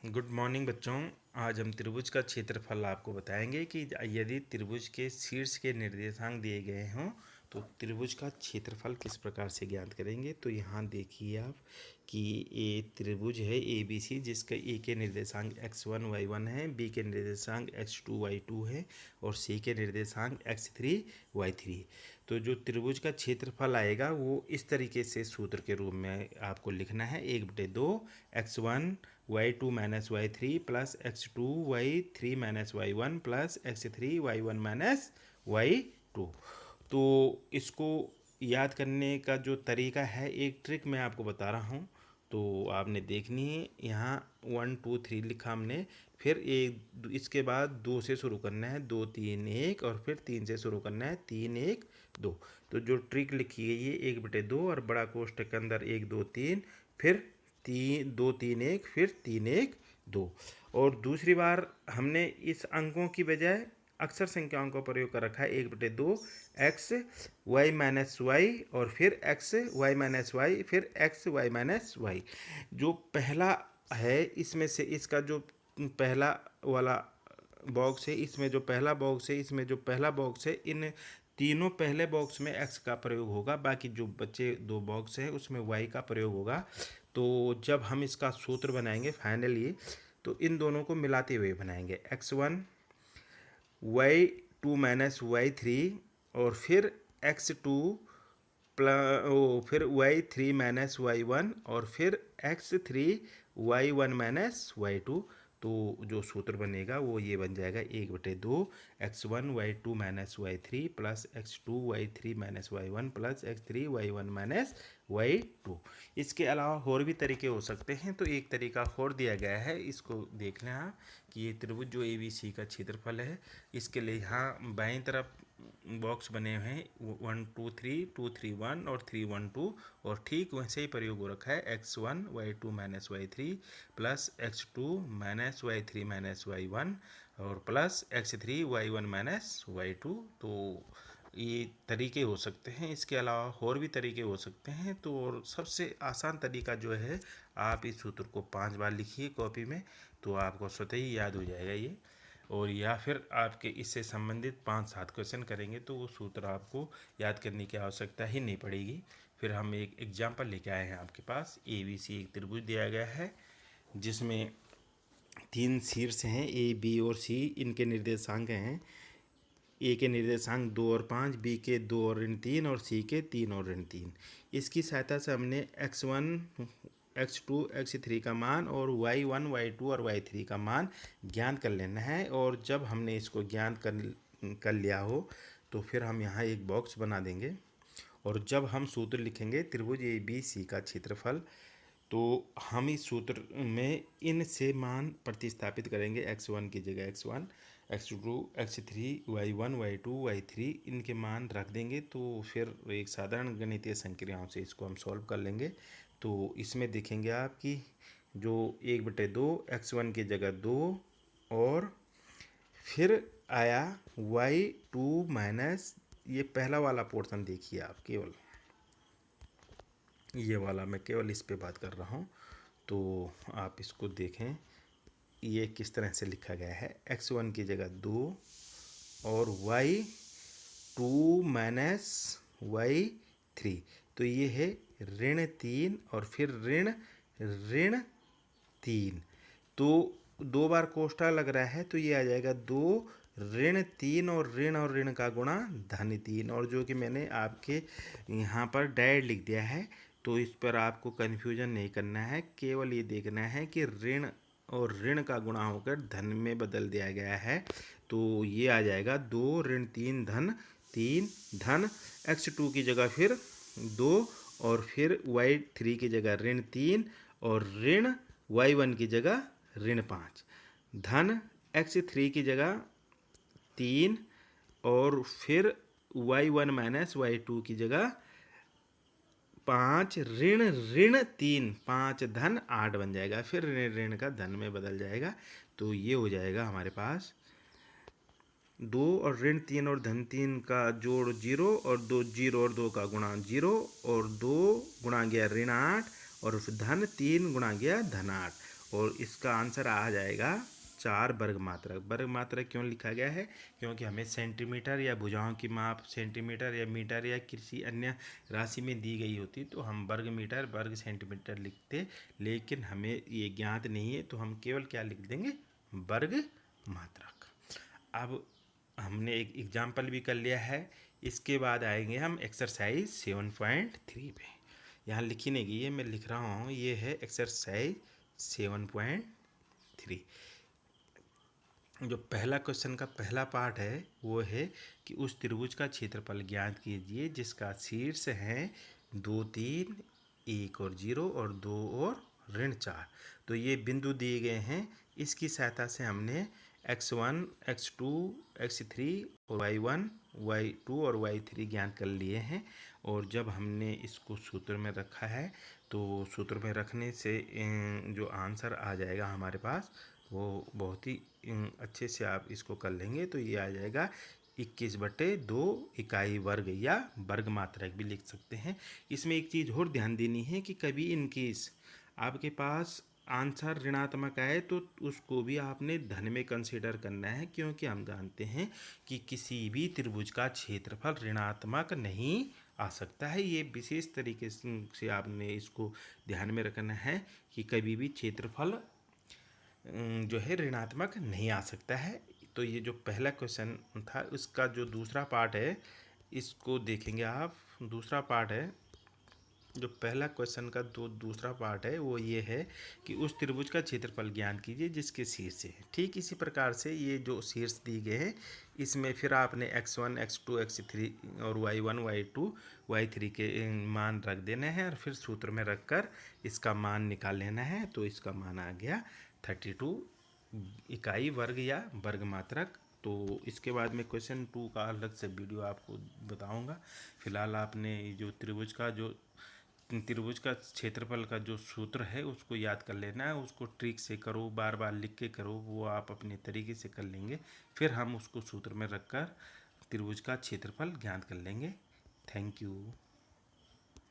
Good morning बच्चों। आज हम त्रिभुज का क्षेत्रफल आपको बताएंगे कि यदि त्रिभुज के शीर्ष के निर्देशांक दिए गए हों तो त्रिभुज का क्षेत्रफल किस प्रकार से ज्ञात करेंगे। तो यहाँ देखिए आप कि ये त्रिभुज है ए बी सी, जिसका ए के निर्देशांक x1 y1 है, बी के निर्देशांक x2 y2 है और सी के निर्देशांक x3 y3। तो जो त्रिभुज का क्षेत्रफल आएगा वो इस तरीके से सूत्र के रूप में आपको लिखना है। 1/2 x1 y2 minus y3 plus x2 y3 minus y1 plus x3 y1 minus y2। तो इसको याद करने का जो तरीका है, एक ट्रिक मैं आपको बता रहा हूँ, तो आपने देखनी है। यहाँ 1 2 3 लिखा हमने, फिर एक इसके बाद 2 से शुरू करना है, 2 3 1, और फिर 3 से शुरू करना है, 3 1 2। तो जो ट्रिक लिखी गई है 1/2 और बड़ा कोष्ठक के अंदर 1 2 3, फिर 2 3 1, फिर 3 1 2। और दूसरी बार हमने इस अंकों की बजाय अक्षर संख्याओं का प्रयोग कर रखा है। 1/2 एक्स वाई माइनस वाई और फिर एक्स वाई माइनस वाई, फिर एक्स वाई माइनस वाई। जो पहला है इसमें से, इसका जो पहला वाला बॉक्स है, इसमें जो पहला बॉक्स है, इसमें जो पहला बॉक्स है, इन तीनों पहले बॉक्स में x का प्रयोग होगा, बाकी जो बचे दो बॉक्स है उसमें y का प्रयोग होगा। तो जब हम इसका सूत्र बनाएंगे फाइनली, तो इन दोनों को मिलाते हुए बनाएंगे x1 y2 माइनस y3 और फिर x2 फिर y3 माइनस y1 और फिर x3 y1 माइनस y2। तो जो सूत्र बनेगा वो ये बन जाएगा 1/2 x1 y2 minus y3 plus x2 y3 minus y1 plus x3 y1 minus y2। इसके अलावा और भी तरीके हो सकते हैं। तो एक तरीका और दिया गया है, इसको देख लें आप कि ये त्रिभुज जो ए बी सी का क्षेत्रफल है, इसके लिए यहाँ बाईं तरफ बॉक्स बने हुए हैं 1 2 3 2 3 1 और 3 1 2, और ठीक वैसे ही प्रयोग हो रखा है x1 y2 minus y3 plus x2 minus y3 minus y1 और plus x3 y1 minus y2। तो ये तरीके हो सकते हैं। इसके अलावा और भी तरीके हो सकते हैं। तो और सबसे आसान तरीका जो है, आप इस सूत्र को 5 बार लिखिए कॉपी में, तो आपको स्वतः ही याद हो जाएगा ये। और या फिर आपके इससे संबंधित 5-7 क्वेश्चन करेंगे तो वो सूत्र आपको याद करने की आवश्यकता ही नहीं पड़ेगी। फिर हम एक एग्जाम्पल लेके आए हैं आपके पास। ए बी सी एक त्रिभुज दिया गया है जिसमें 3 शीर्ष हैं, ए बी और सी, इनके निर्देशांक हैं। ए के निर्देशांक 2 और 5, बी के 2 और ऋण 3 और सी के 3 और ऋण 3। इसकी सहायता से हमने x1 x2 x3 का मान और y1 y2 और y3 का मान ज्ञात कर लेना है। और जब हमने इसको ज्ञात कर लिया हो तो फिर हम यहाँ एक बॉक्स बना देंगे, और जब हम सूत्र लिखेंगे त्रिभुज ए बी सी का क्षेत्रफल, तो हम इस सूत्र में इन से मान प्रतिस्थापित करेंगे। x1 की जगह x1, x2 x3 y1 y2 y3 इनके मान रख देंगे। तो फिर एक साधारण गणितीय संक्रियाओं से इसको हम सॉल्व कर लेंगे। तो इसमें देखेंगे आप कि जो 1/2 x1 की जगह 2, और फिर आया y2 माइनस, ये पहला वाला पोर्शन देखिए आप, केवल ये वाला मैं केवल इस पे बात कर रहा हूँ। तो आप इसको देखें ये किस तरह से लिखा गया है। x1 की जगह 2 और y2 माइनस y3, तो ये है ऋण 3 और फिर ऋण 3। तो 2 बार कोष्ठक लग रहा है, तो ये आ जाएगा 2 ऋण 3 और ऋण का गुणा धन 3। और जो कि मैंने आपके यहाँ पर डायरेक्ट लिख दिया है, तो इस पर आपको कन्फ्यूजन नहीं करना है, केवल ये देखना है कि ऋण और ऋण का गुणा होकर धन में बदल दिया गया है। तो ये आ जाएगा 2 ऋण 3 धन 3 धन x2 की जगह फिर 2 और फिर y3 की जगह ऋण 3 और ऋण y1 की जगह ऋण 5 धन x3 की जगह 3 और फिर y1 माइनस y2 की जगह 5 ऋण 3 5 धन 8 बन जाएगा, फिर ऋण का धन में बदल जाएगा। तो ये हो जाएगा हमारे पास 2 और ऋण 3 और धन 3 का जोड़ 0 और 2 0 और 2 का गुणा 0 और 2 गुणा गया ऋण 8 और धन 3 गुणा गया धन 8। और इसका आंसर आ जाएगा 4 वर्ग मात्रक। वर्ग मात्रक क्यों लिखा गया है? क्योंकि हमें सेंटीमीटर या भुजाओं की माप सेंटीमीटर या मीटर या किसी अन्य राशि में दी गई होती तो हम वर्ग मीटर वर्ग सेंटीमीटर लिखते, लेकिन हमें ये ज्ञात नहीं है तो हम केवल क्या लिख देंगे? वर्ग मात्रक। अब हमने एक एग्जाम्पल भी कर लिया है। इसके बाद आएंगे हम एक्सरसाइज 7.3 पे। यहाँ लिखी नहीं गई है, मैं लिख रहा हूँ, ये है एक्सरसाइज 7.3। जो पहला क्वेश्चन का पहला पार्ट है वो है कि उस त्रिभुज का क्षेत्रफल ज्ञात कीजिए जिसका शीर्ष है 2 3 1 और 0 और 2 और ऋण 4। तो ये बिंदु दिए गए हैं, इसकी सहायता से हमने x1 x2 x3 और y1 y2 और y3 ज्ञात कर लिए हैं। और जब हमने इसको सूत्र में रखा है तो सूत्र में रखने से जो आंसर आ जाएगा हमारे पास वो बहुत ही अच्छे से आप इसको कर लेंगे। तो ये आ जाएगा 21/2 इकाई वर्ग या वर्ग मात्रक भी लिख सकते हैं। इसमें एक चीज़ और ध्यान देनी है कि कभी इनकेस आपके पास आंसर ऋणात्मक आए तो उसको भी आपने धन में कंसीडर करना है, क्योंकि हम जानते हैं कि किसी भी त्रिभुज का क्षेत्रफल ऋणात्मक नहीं आ सकता है। ये विशेष तरीके से आपने इसको ध्यान में रखना है कि कभी भी क्षेत्रफल जो है ऋणात्मक नहीं आ सकता है। तो ये जो पहला क्वेश्चन था उसका जो दूसरा पार्ट है इसको देखेंगे आप। दूसरा पार्ट है, जो पहला क्वेश्चन का दूसरा पार्ट है वो ये है कि उस त्रिभुज का क्षेत्रफल ज्ञात कीजिए जिसके शीर्ष है। ठीक इसी प्रकार से ये जो शीर्ष दिए गए हैं इसमें फिर आपने x1 x2 x3 और y1 y2 y3 के मान रख देने हैं और फिर सूत्र में रखकर इसका मान निकाल लेना है। तो इसका मान आ गया 32 इकाई वर्ग या वर्ग मात्रक। तो इसके बाद में क्वेश्चन 2 का अलग से वीडियो आपको बताऊंगा। फिलहाल आपने जो त्रिभुज का क्षेत्रफल का जो सूत्र है उसको याद कर लेना है, उसको ट्रिक से करो, बार बार लिख के करो, वो आप अपने तरीके से कर लेंगे। फिर हम उसको सूत्र में रखकर त्रिभुज का क्षेत्रफल ज्ञात कर लेंगे। Thank you.